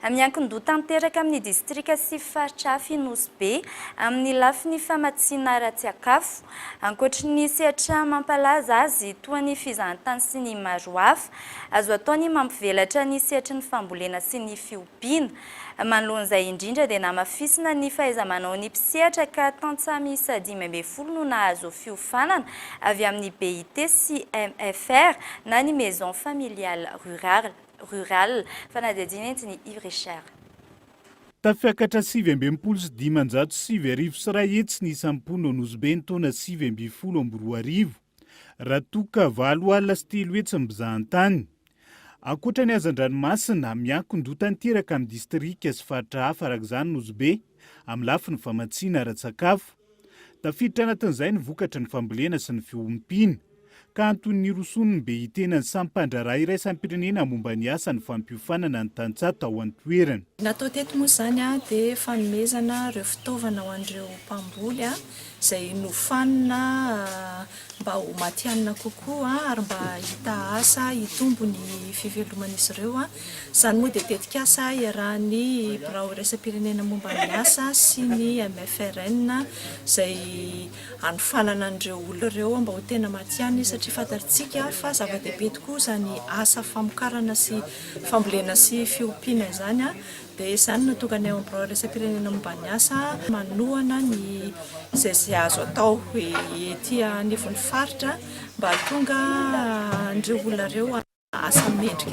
miankin-doha tanteraka amin'ny distrika sy faritra hafa Nosy amin'ny lafiny famatsiana ara-tsiakafo. Ankoatry ny sehatra mampalaza azy toa ny fizahantany sy ny maro hafa, azo ataony mampivelatra ny sehatry ny fambolena sy ny fiompiana. Manoloan'izay indrindra dia namafisina ny fahaiza-manao ny mpisehatra ka tantsaha miisa 5 no nahazo fiofanana avy amin'ny BIT sy MFR na ny maison familiale rural. Fanadihadiana Yves Richard. Tafiakatra 7,5 sy ray hetsy ny isampono Nosy ny taona 7,20 raha toka 7 alina sy 3 hetsy mibizahantany. Ankoatra ny hazan-dranomasina miankin-doha tanteraka amin'ny distrika sy faritra hafa arak'izany Nosy amin'ny lafiny famatsiana ara-tsakafo. Tafiditra anatin'izay ny vokatra ny fambolena sy ny fiompiana ka antony niroson'ny BIT ny samy mpandraharaha iraisam-pirenena momba ny asa ny fampiofanana ny tantsaha tao an-toerana. Natao teto moa zany dia fanomezana ireo fitaovana ho an'ireo mpamboly izay nofanina mba ho matihanina kokoa ary mba hita asa hitombo ny fiveloman'izy ireo. Izany moa dia tetika asa iarahan'ny birao iraisam-pirenena momba ny asa sy ny MFRN izay hanofanana an'ireo olona ireo mba ho tena matihanina satria fantatsika fa zava-dehibe tokoa izany asa famokarana sy fambolena sy fiompiana izany dia izany natokana eo amin'ny birao iraisam-pirenena momba ny asa manohana ny izay azo atao ety anivon'ny faritra mba tonga an'ireo olona ireo asa mendrika.